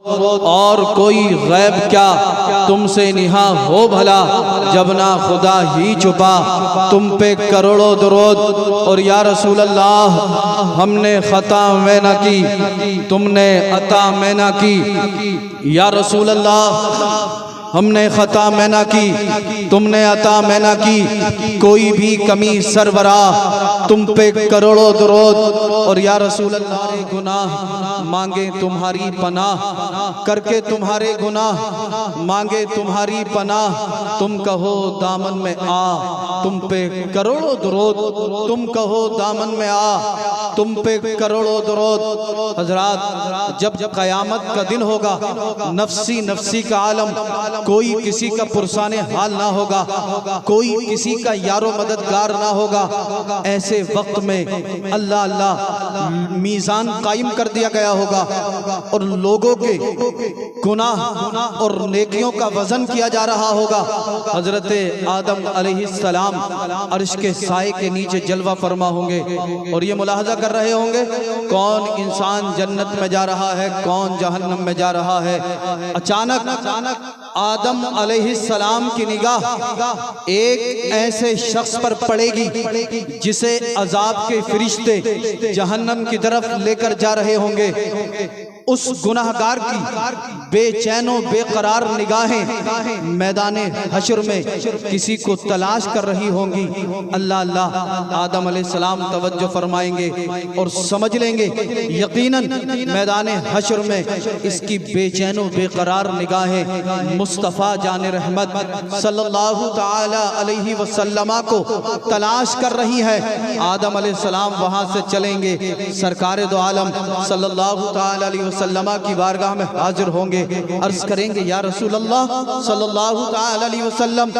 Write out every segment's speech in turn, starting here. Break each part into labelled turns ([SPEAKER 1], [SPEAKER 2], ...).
[SPEAKER 1] और कोई गैब क्या तुमसे निहा हो भला, जब ना खुदा ही छुपा तुम पे करोड़ों दरूद। और या रसूल अल्लाह हमने खता में ना की, तुमने अता में ना की। या रसूल अल्लाह हमने खता में ना की, तुमने अता में ना की। कोई भी कमी सरवरा तुम पे करोड़ों दरूद। और या रसूल अल्लाह गुनाह मांगे तुम्हारी पनाह, करके तुम्हारे गुनाह मांगे तुम्हारी पनाह। तुम कहो दामन में आ तुम पे करोड़ों दरूद, तुम कहो दामन में आ तुम पे करोड़ों दरूद। हजरात जब क़यामत का दिन होगा, नफ्सी नफ्सी का आलम, कोई किसी का पुरसाने हाल ना होगा, कोई किसी का यारो मददगार ना होगा। ऐसे वक्त में अल्लाह अल्लाह मीज़ान कायम कर दिया गया होगा और लोगों के गुनाह और नेकियों का वजन किया जा रहा होगा। हजरत आदम अलैहिस्सलाम अर्श के साए के नीचे जलवा फरमा होंगे और ये मुलाहजा कर रहे होंगे कौन इंसान जन्नत में जा रहा है, कौन जहन्नम में जा रहा है। अचानक आदम अलैहिस्सलाम की निगाह एक ऐसे शख्स पर पड़ेगी जिसे अजाब के फरिश्ते जहन्नम की तरफ लेकर जा रहे होंगे। उस गुनाहगार की बेचैनो बेकरार निगाहें मैदाने हश्र में किसी को तलाश कर रही होंगी। अल्लाह अल्लाह आदम अलैहिस्सलाम तवज्जो फरमाएंगे और समझ लेंगे यकीनन मैदाने हश्र में इसकी बेचैनो बेकरार निगाहें मुस्तफ़ा जाने रहमत सल्लल्लाहु ताला अलैहि वसल्लम को तलाश कर रही है। आदम अलैहिस्सलाम वहां से चलेंगे, सरकार दो आलम सल्लल्लाहु ताला अलैहि वसल्लम की बारगाह में हाजिर होंगे, अर्ज करेंगे या रसूल अल्लाह सल्लल्लाहु ताला अलैहि वसल्लम,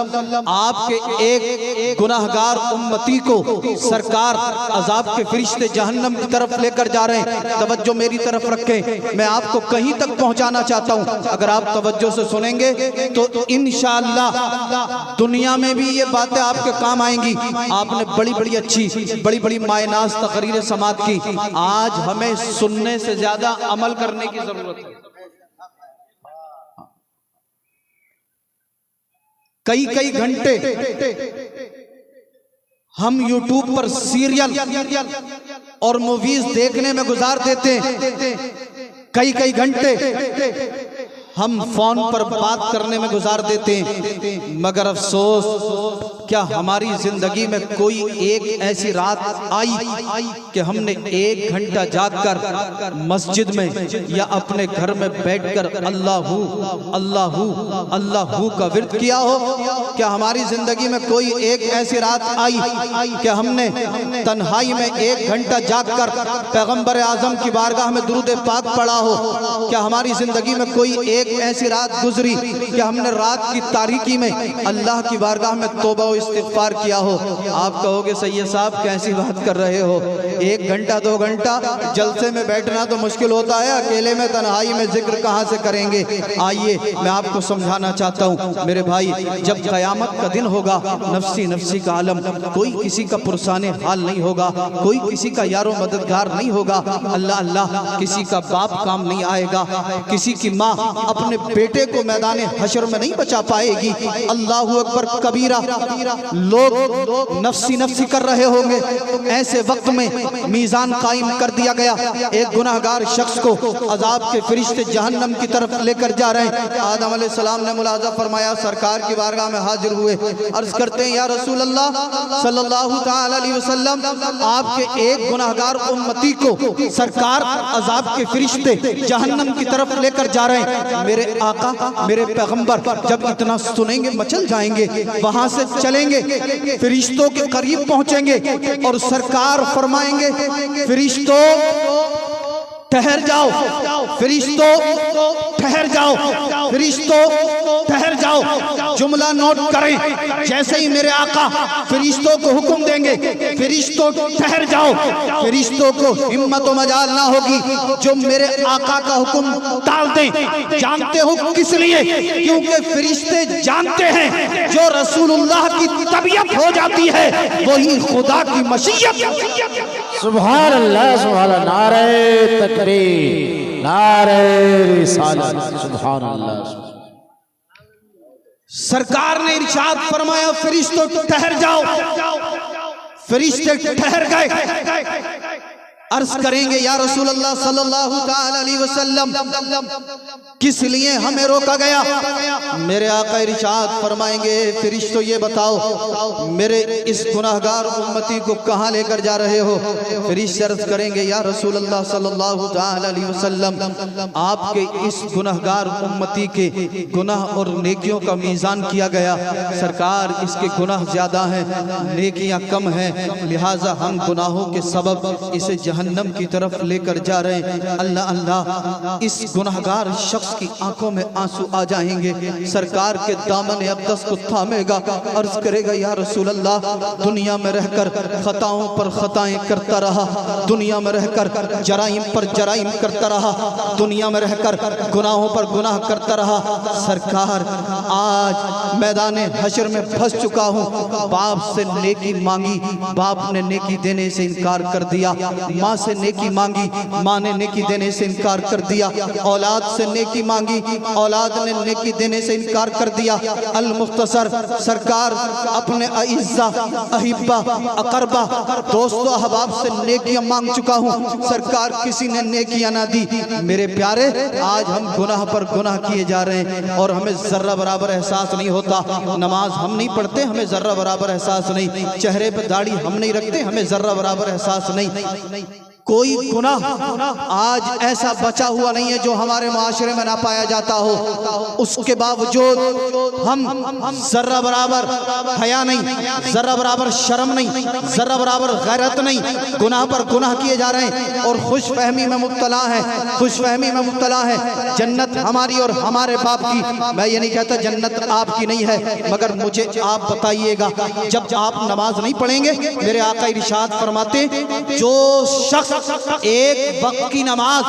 [SPEAKER 1] आपके एक गुनाहगार उम्मती को सरकार अजाब के फरिश्ते जहन्नम की तरफ लेकर जा रहे हैं। तवज्जो मेरी तरफ रखें, मैं आपको कहीं तक पहुंचाना चाहता हूं। अगर आप तवज्जो से सुनेंगे तो इंशाअल्लाह दुनिया में भी ये बातें आपके काम आएंगी। आपने बड़ी बड़ी अच्छी बड़ी बड़ी मायनाज तकरीरें समात की, आज हमें सुनने से ज्यादा अमल करने की जरूरत है। कई घंटे हम यूट्यूब पर सीरियल और मूवीज देखने में गुजार देते हैं, कई घंटे हम फोन पर बात करने में गुजार देते हैं। मगर अफसोस क्या हमारी जिंदगी में कोई एक ऐसी रात आई कि हमने 1 घंटा जागकर मस्जिद में या अपने घर में बैठकर अल्लाहू अल्लाहू अल्लाहू का विर्द किया हो? क्या हमारी जिंदगी में कोई एक ऐसी रात आई कि हमने तन्हाई में 1 घंटा जागकर पैगंबर आजम की बारगाह में दुरूद पाक पढ़ा हो? क्या हमारी जिंदगी में कोई एक ऐसी रात गुजरी कि हमने रात की तारीकी में अल्लाह की बारगाह में तौबा और इस्तिग़फ़ार किया हो? आप कहोगे सैयद साहब कैसी बात कर रहे हो, 1 घंटा 2 घंटा जलसे में बैठना तो मुश्किल होता है, अकेले में तन्हाई में जिक्र कहाँ से करेंगे? आइए मैं आपको समझाना चाहता हूँ मेरे भाई, जब क़यामत का दिन होगा, नफ्सी नफ्सी का आलम, कोई किसी का पुरसाने हाल नहीं होगा, कोई किसी का यारो मददगार नहीं होगा। अल्लाह अल्लाह किसी का बाप काम नहीं आएगा, किसी की माँ अपने बेटे को मैदान हश्र में नहीं बचा पाएगी। अल्लाहु अकबर कबीरा, लोग नफ्सी नफ्सी कर रहे होंगे। ऐसे वक्त में मीज़ान कायम कर दिया गया, एक गुनाहगार शख्स को अजाब के फरिश्ते जहन्नम की तरफ लेकर जा रहे हैं। आदम अलैहिस्सलाम ने मुलाजा फरमाया, सरकार की बारगाह में हाजिर हुए, अर्ज करते हैं या रसूल अल्लाह सल्लल्लाहु ताला अलैहि वसल्लम, आपके एक गुनाहगार उम्मती को सरकार अजाब के फरिश्ते जहन्नम की तरफ लेकर जा रहे हैं। मेरे आका मेरे पैगंबर जब इतना सुनेंगे मचल जाएंगे, वहां से चलेंगे, फरिश्तों के करीब पहुंचेंगे और सरकार फरमाएंगे फरिश्तों ठहर जाओ, फरिश्तों ठहर जाओ, फरिश्तों ठहर जाओ। जुमला नोट करें, जैसे ही मेरे आका फरिश्तों को हुक्म देंगे फरिश्तों ठहर जाओ, फरिश्तों को हिम्मत मजाल ना होगी जो मेरे आका का हुक्म टाल दें। जानते हो किस लिए? क्योंकि फरिश्ते जानते हैं जो रसूलुल्लाह की तबीयत हो जाती है वही खुदा की मशीयत।
[SPEAKER 2] सुभान अल्लाह, सुभान अल्लाह, नारे तकबीर, नारे रिसालत, सुभान अल्लाह।
[SPEAKER 1] सरकार ने इरशाद फरमाया, फरिश्तों ठहर जाओ। फरिश्ते ठहर गए। अर्ज करेंगे, या रसूल अल्लाह सल्लल्लाहु ताला अलैहि वसल्लम, किस लिए हमें रोका गया? मेरे आका इरशाद फरमाएंगे, फरिश्तों ये बताओ, मेरे इस गुनाहगार उम्मती को कहाँ लेकर जा रहे हो? फरिश्ते अर्ज करेंगे, या रसूल अल्लाह सल्लल्लाहु ताला अलैहि वसल्लम, आपके इस गुनाहगार उम्मती के गुनाह और नेकियों का मीज़ान किया गया। सरकार, इसके गुनाह ज़्यादा हैं, नेकियां कम हैं, लिहाजा हम गुनाहों के सबब इसे जहन्नम की तरफ लेकर जा रहे हैं। अल्लाह अल्लाह, इस गुनाहगार शख्स की आंखों में आंसू आ जाएंगे। सरकार के दामन अक़दस को थामेगा, अर्ज करेगा, या रसूल अल्लाह, दुनिया में रहकर खताओं पर खताएं करता रहा, दुनिया में रहकर जराइम पर जराइम करता रहा, दुनिया में रहकर गुनाहों पर गुनाह करता रहा। सरकार, आज मैदान हशर में फंस चुका हूँ। बाप से नेकी मांगी, बाप ने नेकी देने से इनकार कर दिया। माँ से नेकी मांगी, माँ ने नेकी देने से इनकार कर दिया। औलाद से नेकी मांगी, औलाद ने नेकी देने से इनकार कर दिया। अल मुख्तसर, सरकार, अपने अइज़्ज़ा, अहिब्बा, अकरबा, दोस्तों, अहबाब से नेकियां मांग चुका हूँ। सरकार, किसी ने नेकियां ना दी। मेरे प्यारे, आज हम गुनाह पर गुनाह किए जा रहे हैं और हमें जर्रा बराबर एहसास नहीं होता। नमाज हम नहीं पढ़ते, हमें जर्रा बराबर एहसास नहीं। चेहरे पे दाढ़ी हम नहीं रखते, हमें जर्रा बराबर एहसास नहीं। कोई गुनाह आज ऐसा बचा हुआ नहीं है जो हमारे माशरे में ना पाया जाता हो। उसके बावजूद हम जर्रा बराबर हया नहीं, जर्रा बराबर शर्म नहीं, जर्रा बराबर गैरत नहीं, गुनाह पर गुनाह किए जा रहे हैं और खुश फहमी में मुब्तला है, खुश फहमी में मुब्तला है। जन्नत हमारी और हमारे बाप की, मैं ये नहीं कहता जन्नत आपकी नहीं है, मगर मुझे आप बताइएगा, जब आप नमाज नहीं पढ़ेंगे, मेरे आका इरशाद फरमाते, जो शख्स एक वक्त की नमाज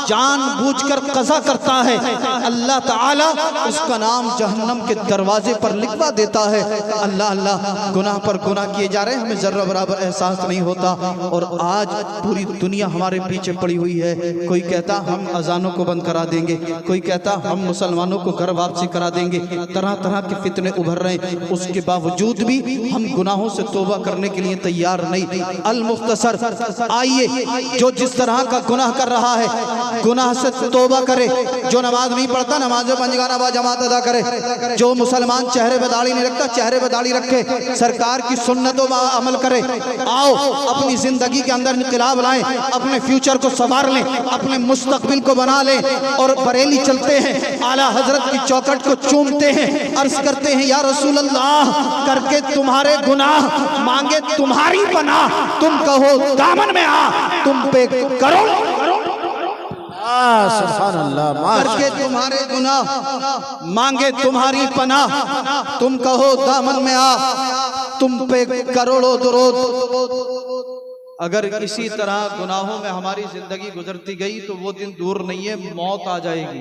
[SPEAKER 1] जानबूझकर कज़ा करता है, अल्लाह ताला उसका नाम जहन्नम के दरवाजे पर लिखवा देता है। अल्लाह अल्लाह, गुनाह पर गुनाह किए जा रहे हैं, हमें जर्रा बराबर एहसास नहीं होता। और आज पूरी दुनिया हमारे पीछे पड़ी हुई है। कोई कहता हम अजानों को बंद करा देंगे, कोई कहता हम मुसलमानों को घर वापसी करा देंगे। तरह तरह के फितने उभर रहे हैं, उसके बावजूद भी हम गुनाहों से तौबा करने के लिए तैयार नहीं। अल मुख्तसर, आइए, जो जिस तरह का गुनाह कर रहा है, गुनाह से तौबा करे। जो नमाज नहीं पढ़ता, नमाज पंजगाना बा जमात अदा करे। जो मुसलमान चेहरे पे दाढ़ी नहीं रखता, चेहरे पे दाढ़ी रखे। सरकार की सुन्नतों पर अमल करे। आओ, अपनी जिंदगी के अंदर इनकलाब लाएं, अपने फ्यूचर को संवार लें, अपने मुस्तकबिल को बना लें और बरेली चलते हैं, आला हजरत की चौखट को चूमते हैं, अर्ज करते हैं, या रसूल अल्लाह, करके तुम्हारे गुनाह, मांगे तुम्हारी पनाह, तुम कहो दामन में आ, तुम पे करो करके तुम्हारे गुनाह, मांगे तुम्हारी पनाह, तुम कहो दामन में आ, तुम पे करोड़ों दुरूद। अगर इसी तरह गुनाहों में हमारी जिंदगी गुजरती गई तो वो दिन दूर नहीं है, मौत आ जाएगी।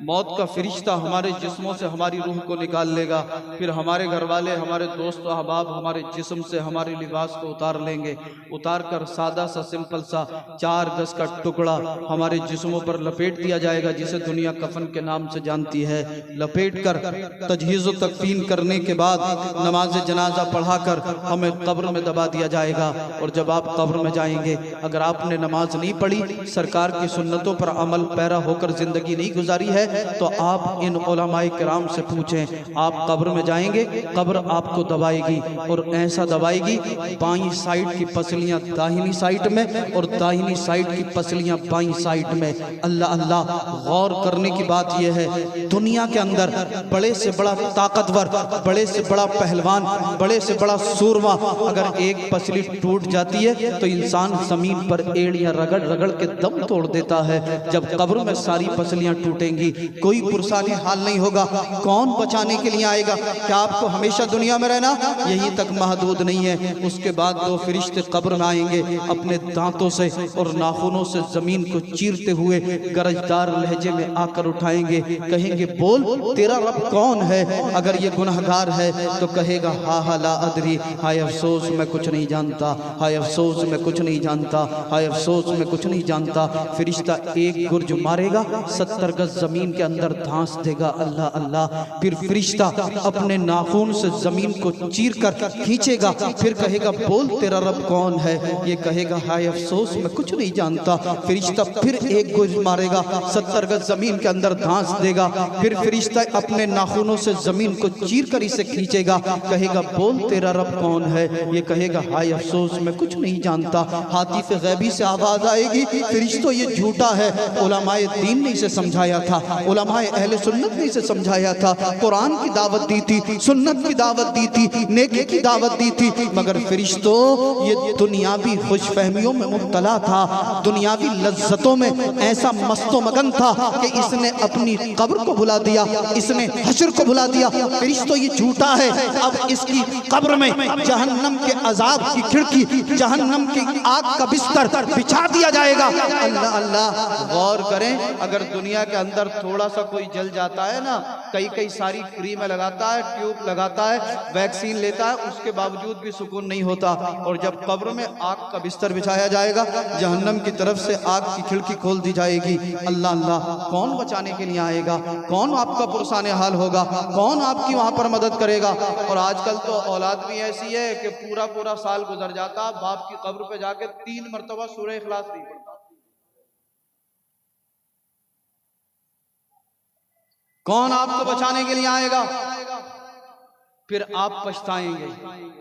[SPEAKER 1] मौत का फरिश्ता हमारे जिस्मों से हमारी रूह को निकाल लेगा। फिर हमारे घर वाले, हमारे दोस्त अहबाब हमारे जिस्म से हमारे लिबास को उतार लेंगे। उतार कर सादा सा, सिंपल सा 4 गज का टुकड़ा हमारे जिस्मों पर लपेट दिया जाएगा, जिसे दुनिया कफन के नाम से जानती है। लपेट कर तजहीज़ व तकफीन करने के बाद नमाज जनाजा पढ़ाकर हमें कब्र में दबा दिया जाएगा। और जब आप कब्र में जाएंगे, अगर आपने नमाज नहीं पढ़ी, सरकार की सुन्नतों पर अमल पैरा होकर जिंदगी नहीं गुजारी है, तो आप इन उलमाए किराम से पूछें। आप कब्र में जाएंगे, कब्र आपको दबाएगी और ऐसा दबाएगी, बाईं साइड की पसलियां दाहिनी साइड में और दाहिनी साइड की पसलियां बाईं साइड में। अल्लाह अल्लाह, गौर करने की बात यह है, दुनिया के अंदर बड़े से बड़ा ताकतवर, बड़े से बड़ा पहलवान, बड़े से बड़ा सूरमा, अगर एक पसली टूट जाती है तो इंसान जमीन पर एड़ियां रगड़ रगड़ के दम तोड़ देता है। जब कब्र में सारी पसलियां टूटेंगी, कोई पुरसानी हाल नहीं होगा, कौन बचाने के लिए आएगा? क्या आपको हमेशा दुनिया में रहना? यहीं तक महदूद नहीं है। उसके बाद 2 फरिश्ते कब्र में आएंगे, अपने दांतों से और नाखूनों से जमीन को चीरते हुए गरजदार लहजे में आकर उठाएंगे, कहेंगे, बोल तेरा रब कौन है? अगर ये गुनहगार है तो कहेगा, हा हा ला अदरी, हाय अफसोस मैं कुछ नहीं जानता, हाय अफसोस मैं मैं कुछ नहीं जानता, हाय अफसोस मैं कुछ नहीं जानता। फरिश्ता एक गुर्ज मारेगा, 70 गज जमीन के अंदर धांस देगा, अल्लाह अल्लाह। फिर फरिश्ता अपने नाखून से जमीन को चीर कर खींचेगा, फिर कहेगा बोल तेरा रब कौन है। ये कहेगा हाय अफसोस मैं कुछ नहीं जानता। फरिश्ता फिर एक गुर्ज मारेगा, 70 गज जमीन के अंदर धांस देगा, फिर फरिश्ता अपने नाखूनों से जमीन को चीर कर इसे खींचेगा, कहेगा बोल तेरा रब कौन है। ये कहेगा हाय अफसोस मैं कुछ नहीं जानता। हातिफ गैबी से आवाज आएगी, फरिश्तों ये झूठा है, उलमाए दीन ने इसे समझाया था, उलमाए अहले सुन्नत ने इसे समझाया था, कुरान की दावत दी थी, सुन्नत की दावत दी थी, नेकी की दावत दी थी, मगर फरिश्तों ये दुनियावी खुशफहमियों में मुब्तला था, दुनियावी लज्जतों में ऐसा मस्तो मगन था कि इसने अपनी कब्र को भुला दिया, इसने हश्र को भुला दिया। फरिश्तों ये झूठा है, अब इसकी कब्र में जहन्नम के अजाब की खिड़की, जहन्नम की आग का बिस्तर बिछा दिया जाएगा। अल्लाह अल्लाह, गौर करें, अगर दुनिया के अंदर थोड़ा सा कोई जल जाता है ना, कई सारी क्रीमें लगाता है, ट्यूब लगाता है, वैक्सीन लेता है, उसके बावजूद भी सुकून नहीं होता। और जब कब्र में आग का बिस्तर बिछाया जाएगा, जहन्नम की तरफ से आग की खिड़की खोल दी जाएगी, अल्लाह अल्लाह, कौन बचाने के लिए आएगा, कौन आपका पुरसाने हाल होगा, कौन आपकी वहां पर मदद करेगा। और आजकल तो औलाद भी ऐसी है कि पूरा साल गुजर जाता, बाप की कब्र पे जाके 3 मरतबा सूरह इखलास नहीं पढ़ता। कौन आपको बचाने के लिए आएगा। फिर आप पछताएंगे,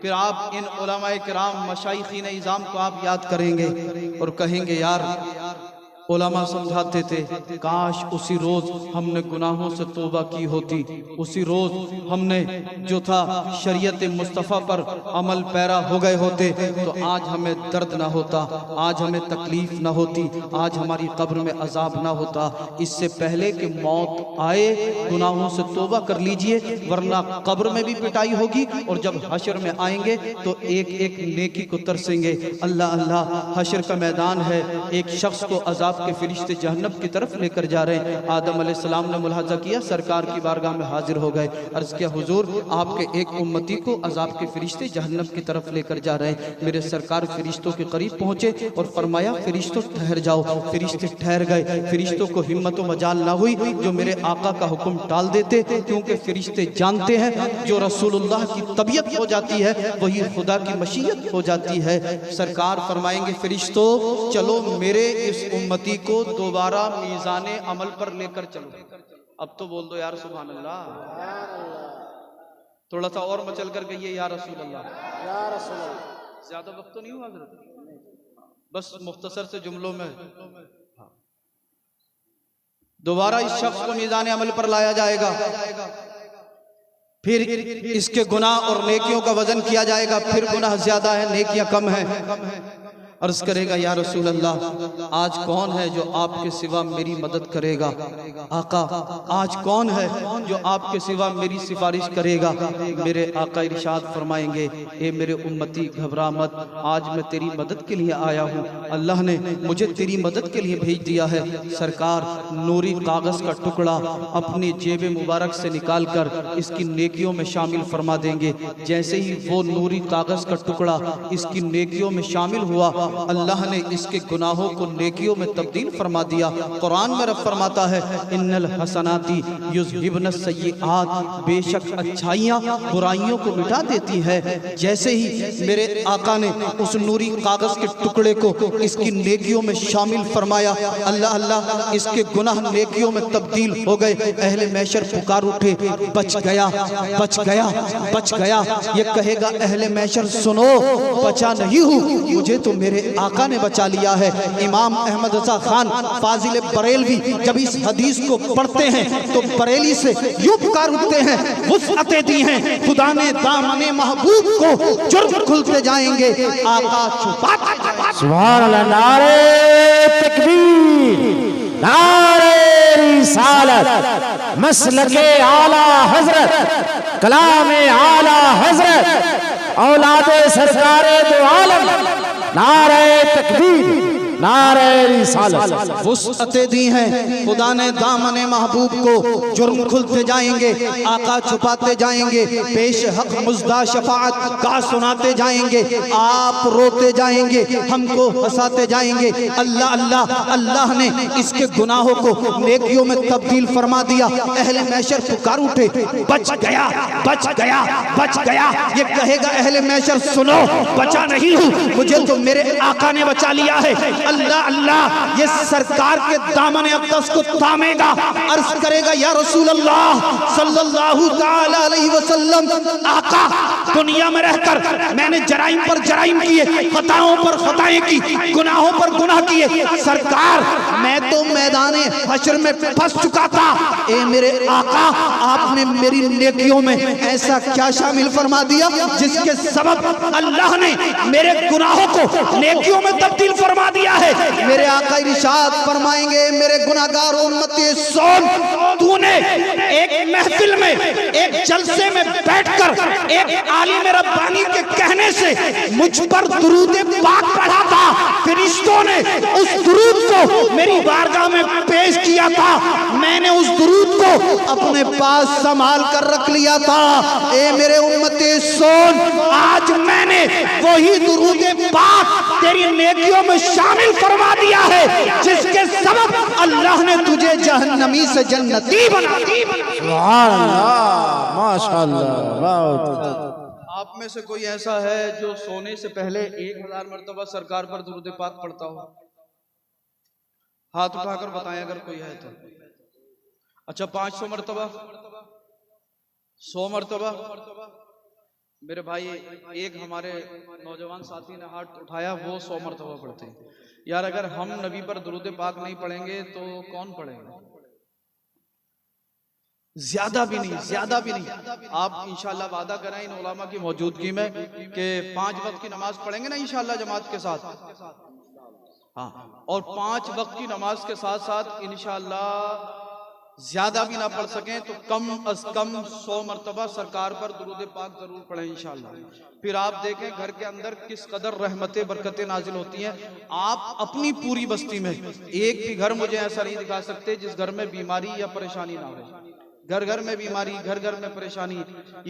[SPEAKER 1] फिर आप इन उलमाए किराम मशाइखीन इज़ाम को आप याद करेंगे और कहेंगे यार उलमा समझाते थे, काश उसी रोज हमने गुनाहों से तौबा की होती, उसी रोज हमने जो था शरीयत मुस्तफ़ा पर अमल पैरा हो गए होते, तो आज हमें दर्द ना होता, आज हमें तकलीफ ना होती, आज हमारी कब्र में अजाब ना होता। इससे पहले कि मौत आए गुनाहों से तौबा कर लीजिए, वरना कब्र में भी पिटाई होगी और जब हशर में आएंगे तो एक एक नेकी को तरसेंगे। अल्लाह अल्लाह, हशर का मैदान है, एक शख्स को अजाब के फरिश्ते जहन्नम की तरफ लेकर जा रहे हैं। आदम अलैहिस्सलाम ने मुलाहजा किया, सरकार की बारगाह में हाजिर हो गए, अर्ज किया हुजूर आपके एक उम्मती को अजाब के फरिश्ते जहन्नम की तरफ लेकर जा रहे हैं। मेरे सरकार फरिश्तों के करीब पहुंचे और फरमाया फरिश्तों ठहर जाओ। फरिश्ते ठहर गए, फरिश्तों को हिम्मत व मजाल ना हुई जो मेरे आका का हुक्म टाल देते, क्योंकि फरिश्ते जानते हैं जो रसूलुल्लाह की तबीयत हो जाती है वही खुदा की मशीयत हो जाती है। सरकार फरमाएंगे फरिश्तों चलो मेरे इस उम्मती को दोबारा मीज़ाने अमल पर लेकर चलो। अब तो बोल दो यार सुभान अल्लाह, थोड़ा सा और मचल कर गई या रसूल अल्लाह, ज्यादा वक्त तो नहीं हुआ हज़रत, बस मुख्तसर से जुमलों में। दोबारा इस शख्स को मीज़ाने अमल पर लाया जाएगा, फिर इसके गुनाह और नेकियों का वजन किया जाएगा, फिर गुनाह ज्यादा है नेकियां कम है। अर्ज करेगा या रसूल अल्लाह आज कौन है जो आपके सिवा मेरी मदद करेगा। आका आज कौन है जो आपके सिवा मेरी सिफारिश करेगा। मेरे आका इरशाद फरमाएंगे ए मेरे उम्मती घबरा मत, आज मैं तेरी मदद के लिए आया हूँ, अल्लाह ने मुझे तेरी मदद के लिए भेज दिया है। सरकार नूरी कागज का टुकड़ा अपनी जेब मुबारक से निकाल कर इसकी नेकियों में शामिल फरमा देंगे। जैसे ही वो नूरी कागज का टुकड़ा इसकी नेकियों में शामिल हुआ, अल्लाह ने इसके गुनाहों को नेकियों में तब्दील फरमा दिया। कुरान में रब फरमाता है इन्नल हसनाती युज़हिबन सय्यिआत, बेशक अच्छाइयाँ बुराइयों को मिटा देती है। जैसे ही मेरे आका ने उस नूरी कागज के टुकड़े को इसकी नेकियों में शामिल फरमाया, अल्लाह अल्लाह इसके गुनाह नेकियों में तब्दील हो गए। अहले महशर पुकार उठे बच गया बच गया बच गया। ये कहेगा अहले महशर सुनो बचा नहीं हूँ, मुझे तो मेरे आका ने बचा लिया है। इमाम अहमद रज़ा खान फाजिल बरेलवी जब इस हदीस को पढ़ते हैं तो बरेली से यूं पुकार उठते हैं वुसअतें दी हैं खुदा ने दामने महबूब को, जुर्म खुलते जाएंगे आका छुपा।
[SPEAKER 2] सुभान अल्लाह, नारे तकबीर, नारे रिसालत, मसलके आला हजरत, कलामे आला हजरत, औलादे सरकारे दो आलम, नारे तकबीर। नारे रिसालत।
[SPEAKER 1] वुसअतें दी हैं खुदा ने दामने महबूब को, जुर्म खुलते जाएंगे, आका छुपाते जाएंगे, पेश हक मुज़दा शफाअत का सुनाते जाएंगे, आप रोते जाएंगे, हमको हंसाते जाएंगे। अल्लाह अल्लाह अल्लाह ने इसके गुनाहों को नेकियों में तब्दील फरमा दिया। अहले मैशर पुकार उठे, बच गया बच गया बच गया। ये कहेगा अहले मैशर सुनो, बचा नहीं हूँ, मुझे तो मेरे आका ने बचा लिया है। अल्लाह अल्लाह ये सरकार के दामन अक़दस को थामेगा, अर्ज करेगा या रसूल अल्लाह सल्लल्लाहु तआला अलैहि वसल्लम, आका दुनिया में रहकर मैंने जराइम पर जराइम किए, खताओं पर खताएं की, गुनाहों पर गुनाह किए। सरकार मैं तो मैदान हश्र में फंस चुका था। ए मेरे आका, आपने मेरी नेकियों में ऐसा क्या शामिल फरमा दिया जिसके सबब अल्लाह ने मेरे गुनाहों को नेकियों में तब्दील फरमा दिया है। मेरे आका इरशाद फरमाएंगे, मेरे गुनाहगार उम्मती सुन, तूने एक महफिल में, एक जलसे में बैठकर एक आलिम रब्बानी के कहने से मुझ पर दुरूद पाक पढ़ा था। फरिश्तों ने उस दुरूद को मेरी बारगाह में पेश किया था, मैंने उस दुरूद को अपने पास संभाल कर रख लिया था। ए मेरे उम्मती सुन, आज मैंने वही दुरूद पाक तेरी नेकियों में शामिल फरमा दिया है जिसके सबब अल्लाह ने तुझे जहन्नमी से जन्नती बना दिया।
[SPEAKER 2] सुभान अल्लाह, माशाअल्लाह।
[SPEAKER 1] आप में से कोई ऐसा है जो सोने से पहले 1000 मरतबा सरकार पर दुरूद पाक पढ़ता हो? हाथ उठाकर बताएं अगर कोई है तो। अच्छा 500 मरतबा, 100 मरतबा? मेरे भाई एक हमारे नौजवान साथी ने हाथ उठाया, वो 100 मरतबा पढ़ते हैं। यार अगर हम नबी पर दुरूद पाक नहीं पढ़ेंगे तो कौन पढ़ेगा? ज्यादा भी नहीं, ज्यादा भी नहीं। आप इंशाल्लाह वादा करें इन उलमा की मौजूदगी में कि 5 वक्त की नमाज पढ़ेंगे ना इंशाल्लाह जमात के साथ। हाँ, और 5 वक्त की नमाज के साथ साथ इंशाल्लाह ज्यादा भी ना पढ़ सकें तो कम अज कम 100 मरतबा सरकार पर दुरूद पाक जरूर पढ़ें इंशाल्लाह। फिर आप देखें घर के अंदर किस कदर रहमतें बरकतें नाजिल होती हैं। आप अपनी पूरी बस्ती में एक भी घर मुझे ऐसा नहीं दिखा सकते जिस घर में बीमारी या परेशानी ना हो। घर घर में बीमारी, घर घर में परेशानी।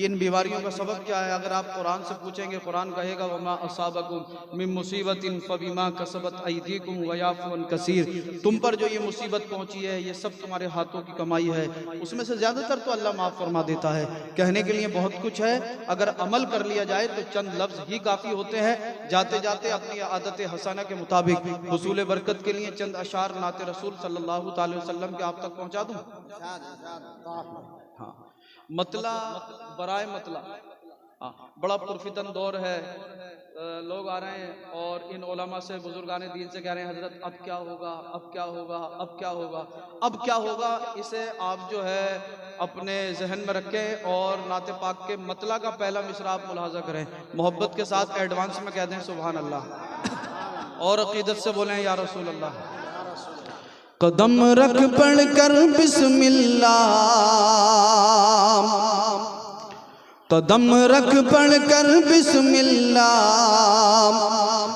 [SPEAKER 1] इन बीमारियों का सबब क्या है? अगर आप कुरान से पूछेंगे, कुरान कहेगा वमा असाबकुम मिन मुसीबतिन फबिमा कसबत अयदीकुम व याफू अन कसीर। तुम पर जो ये मुसीबत पहुंची है ये सब तुम्हारे हाथों की कमाई है, उसमें से ज्यादातर तो अल्लाह माफ फरमा देता है। कहने के लिए बहुत कुछ है, अगर अमल कर लिया जाए तो चंद लफ्ज ही काफी होते हैं। जाते जाते अपनी आदत हसना के मुताबिक हुसूल बरकत के लिए चंद अशार नाते रसूल सल्लल्लाहु अलैहि वसल्लम के आप तक पहुंचा दूं। हाँ, मतला बराए मतला, हाँ, बड़ा पुरफितन दौर है। लोग आ रहे हैं और इन उलमा से, बुजुर्गाने दीन से कह रहे हैं हजरत अब क्या होगा, अब क्या होगा, अब क्या होगा, अब क्या होगा। इसे आप जो है अपने जहन में रखें और नाते पाक के मतला का पहला मिसरा आप मुलाहाजा करें, मोहब्बत के साथ एडवांस में कह दें सुभान अल्लाह और अकीदत से बोलें या रसूल अल्लाह। कदम रख पढ़ कर बिस्मिल्लाह, कदम रख पढ़ कर बिस्मिल्लाह,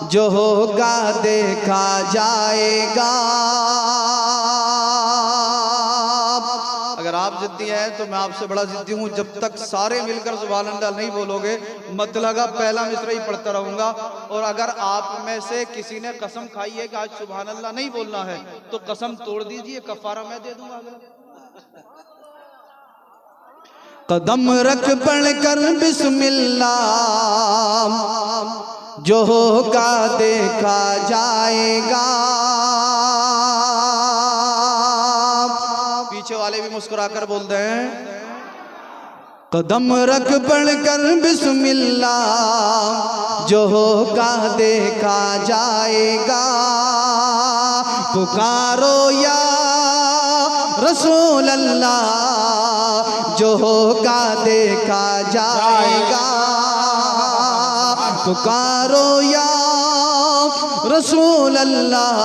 [SPEAKER 1] जो होगा देखा जाएगा। अगर आप जिद्दी हैं तो मैं आपसे बड़ा जिद्दी हूँ। जब तक सारे मिलकर सुभान अल्लाह नहीं बोलोगे, मतला का पहला मिसरा ही पढ़ता रहूंगा। और अगर आप में से किसी ने कसम खाई है कि आज सुभान अल्लाह नहीं बोलना है तो कसम तोड़ दीजिए, कफारा मैं दे दूंगा। कदम रख पढ़ कर बिस्मिल्लाह, जो होगा देखा जाएगा। पीछे वाले भी मुस्कुराकर बोलते हैं कदम रख पढ़ कर बिस्मिल्लाह, जो होगा देखा जाएगा। पुकारो या रसूल अल्लाह, जो होगा देखा जाएगा। पुकारो या रसूल अल्लाह,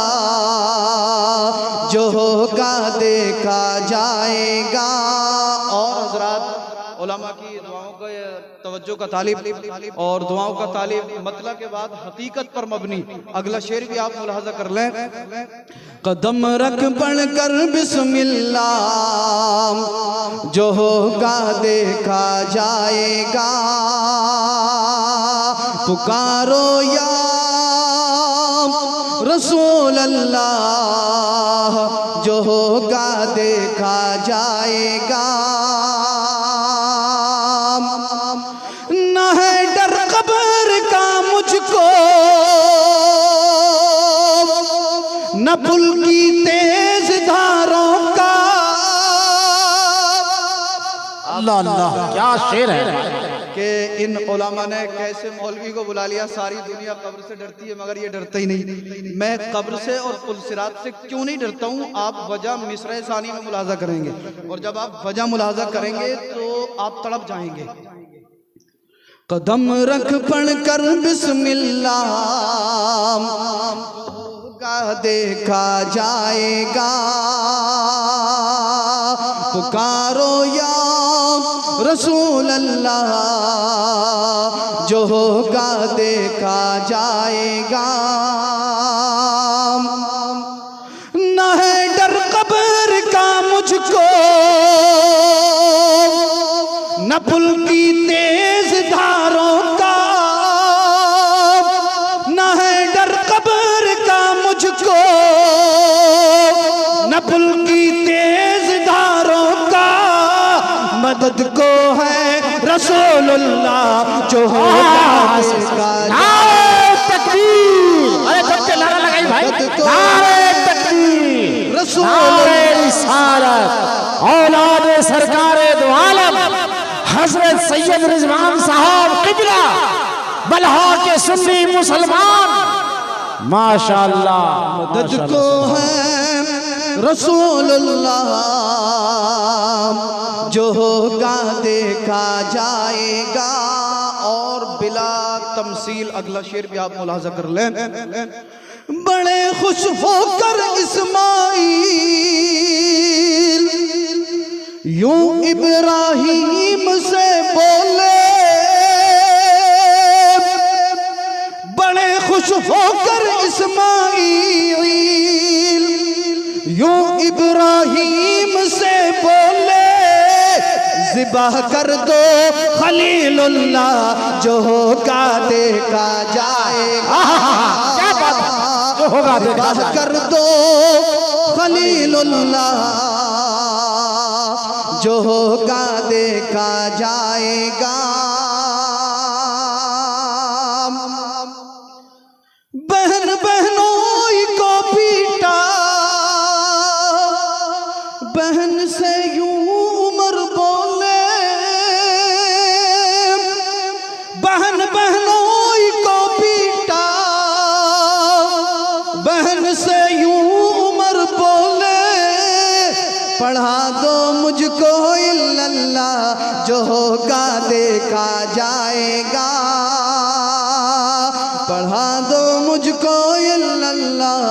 [SPEAKER 1] जो होगा देखा जाएगा। और हजरात उलमा की दुआओं का तवज्जो का तालिब और दुआओं का तालिब, मतलब के बाद हकीकत पर मबनी। अगला शेर भी आप मुलाहाजा कर लें। कदम रख बढ़कर बिस्मिल्लाह, जो होगा देखा जाएगा। पुकारो या रसूल अल्लाह, जो होगा देखा जाएगा। न है डर कब्र का मुझको, न पुल की तेज धारों का।
[SPEAKER 2] अल्लाह अल्लाह, क्या शेर है
[SPEAKER 1] कि इन उलमा ने कैसे मौलवी को बुला लिया। सारी दुनिया कब्र से डरती है मगर ये डरता ही नहीं। मैं कब्र से और पुलसिरात से क्यों नहीं डरता हूँ, आप वजह मिसरे सानी में मुलाजा करेंगे, और जब आप वजह मुलाजा करेंगे तो आप तड़प जाएंगे। कदम रख पढ़कर बिस्मिल्लाह, का देखा जाएगा। पुकारो या रसूल अल्लाह, जो होगा देखा जाएगा। न है डर कब्र का मुझको, न पुल की तेज धारों का। न है डर कब्र का मुझको, न पुल की तेज धारों का। मदद को है रसूलुल्लाह, जो होगा देखा
[SPEAKER 2] तकबीर। अरे सबके नारा लगाई भाई, नारे तकबीर, नारे रिसालत, औलाद सरकारे दो आलम हजरत सैयद रिजवान साहब किबला, बलहा के सुन्नी मुसलमान। माशाअल्लाह,
[SPEAKER 1] मदद को है रसूलुल्लाह, जो होगा देखा जाएगा। और बिला तमसील अगला शेर भी आप मुलाजा कर लें। बड़े खुश होकर इस्माइल यूं इब्राहिम से बोले। बड़े खुश होकर इस्माइल यूं इब्राहिम से बोले। ज़िबाह कर दो खलीलुल्लाह, जो होगा देखा जाएगा।
[SPEAKER 2] जो होगा
[SPEAKER 1] ज़िबाह कर दो खलीलुल्लाह, जो होगा देखा जाएगा। बहन बहनों को पीटा, बहन से यूं उमर बोले। बहन बहनों को पीटा, बहन से यूं उमर बोले। पढ़ा दो मुझको इल्लल्लाह, जो होगा देखा जाएगा। पढ़ा दो मुझको इल्लल्लाह,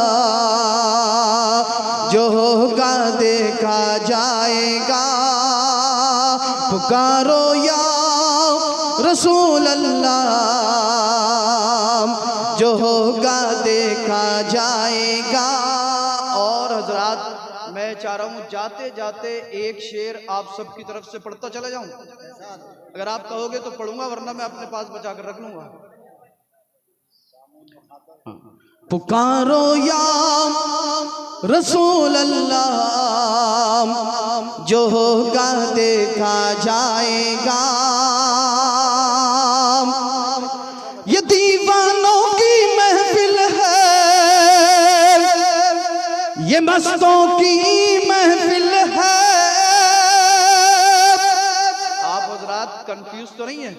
[SPEAKER 1] जो होगा देखा जाएगा। पुकारो या रसूल अल्लाह, जो होगा देखा जाएगा। और हजरात, मैं चाह रहा हूँ जाते जाते एक शेर आप सबकी तरफ से पढ़ता चला जाऊं। अगर आप कहोगे तो पढ़ूंगा, वरना मैं अपने पास बचा कर रख लूंगा। पुकारो या रसूल अल्लाह, जो होगा देखा जाएगा। ये दीवानों की महफिल है, ये मस्तों की महफिल है। आप हजरात कंफ्यूज तो नहीं है?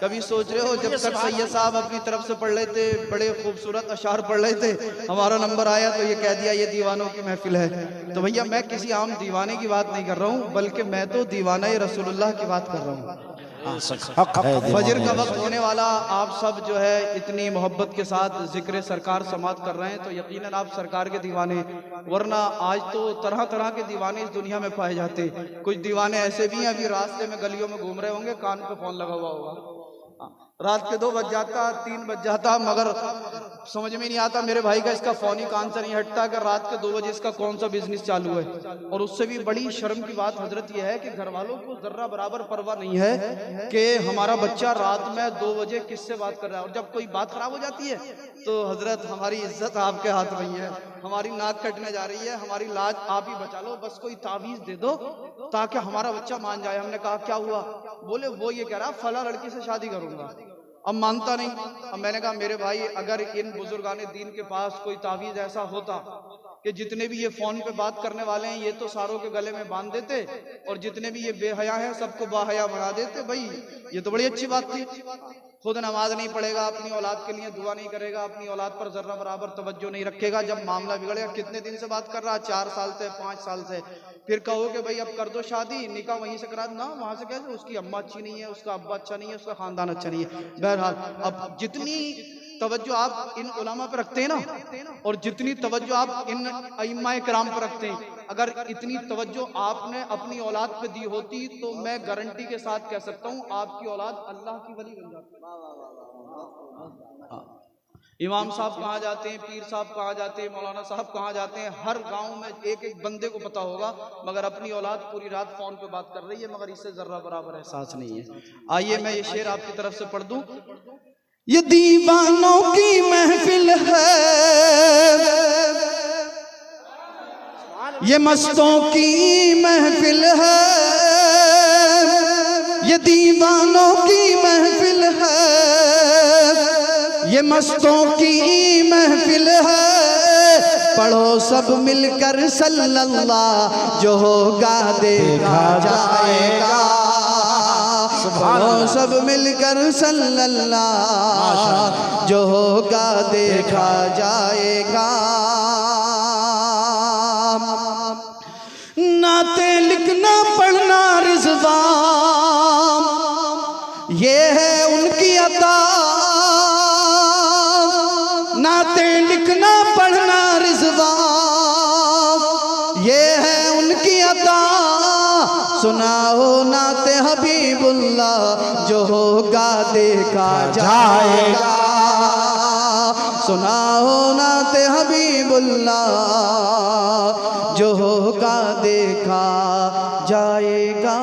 [SPEAKER 1] कभी सोच रहे हो जब तक सैयद साहब अपनी तरफ से पढ़ रहे थे, बड़े खूबसूरत अशार पढ़ रहे थे, हमारा नंबर आया तो ये कह दिया ये दीवानों की महफिल है। तो भैया मैं किसी आम दीवाने की बात नहीं कर रहा हूँ, बल्कि मैं तो दीवाना रसूलुल्लाह की बात कर रहा हूँ।
[SPEAKER 2] हक है
[SPEAKER 1] फजर का वक्त होने वाला, आप सब जो है इतनी मोहब्बत के साथ जिक्र सरकार समात कर रहे हैं तो यकीनन आप सरकार के दीवाने, वरना आज तो तरह तरह के दीवाने इस दुनिया में पाए जाते। कुछ दीवाने ऐसे भी हैं अभी रास्ते में गलियों में घूम रहे होंगे, कान पे फोन लगा हुआ होगा, रात के 2 बज जाता, 3 बज जाता, मगर समझ में नहीं आता मेरे भाई का इसका फोन ही कान से नहीं हटता कि रात के 2 बजे इसका कौन सा बिजनेस चालू है। और उससे भी बड़ी शर्म की बात हजरत यह है कि घर वालों को जर्रा बराबर परवाह नहीं है कि हमारा बच्चा रात में 2 बजे किससे बात कर रहा है। और जब कोई बात खराब हो जाती है तो हजरत हमारी इज्जत आपके हाथ में ही है, हमारी नाक कटने जा रही है, हमारी लाज आप ही बचा लो, बस कोई तावीज दे दो ताकि हमारा बच्चा मान जाए। हमने कहा क्या हुआ? बोले वो ये कह रहा फला लड़की से शादी करूंगा। अब मानता नहीं। अब मैंने कहा मेरे भाई अगर इन बुजुर्गाने दीन के पास कोई तावीज ऐसा होता कि जितने भी ये फोन पे बात करने वाले हैं ये तो सारों के गले में बांध देते और जितने भी ये बेहया हैं सबको बाहया बना देते, भाई ये तो बड़ी अच्छी बात थी। खुद नमाज नहीं पढ़ेगा, अपनी औलाद के लिए दुआ नहीं करेगा, अपनी औलाद पर जर्रा बराबर तवज्जो नहीं रखेगा, जब मामला बिगड़ेगा कितने दिन से बात कर रहा, 4 साल से 5 साल से, फिर कहो कि भाई अब कर दो शादी, निकाह वहीं से करा ना, वहां से कैसे? उसकी अम्मा अच्छी नहीं है, उसका अब्बा अच्छा नहीं है, उसका खानदान अच्छा नहीं है। बहरहाल अब जितनी तवज्जो आप इन उलमा पर रखते हैं ना और जितनी तवज्जो आप इन अइम्मा किराम पर रखते हैं, अगर इतनी तवज्जो आपने अपनी औलाद पे दी होती तो मैं गारंटी के साथ कह सकता हूँ आपकी औलाद अल्लाह की वली बन जाती। इमाम साहब कहाँ जाते हैं, पीर साहब कहाँ जाते हैं, मौलाना साहब कहाँ जाते हैं, हर गांव में एक एक बंदे को पता होगा, मगर अपनी औलाद पूरी रात फोन पे बात कर रही है, मगर इससे जर्रा बराबर एहसास नहीं है। आइए मैं ये शेर आपकी तरफ से पढ़ दूं। ये दीवानों की महफिल है, ये मस्तों की महफिल है, ये दीवानों की महफिल है, ये मस्तों की महफिल है। पढ़ो सब मिलकर सल्लल्लाह, जो होगा देखा जाएगा। पढ़ो सब मिलकर सल्लल्लाह, जो होगा देखा जाएगा। नाते लिखना पढ़ना रिज़वान, ये है उनकी अता। नाते लिखना पढ़ना रिज़वान, ये है उनकी अता। सुनाओ नाते हबीबुल्लाह, जो होगा देखा जाएगा। सुनाओ नाते हबीबुल्लाह, जो होगा देखा जाएगा।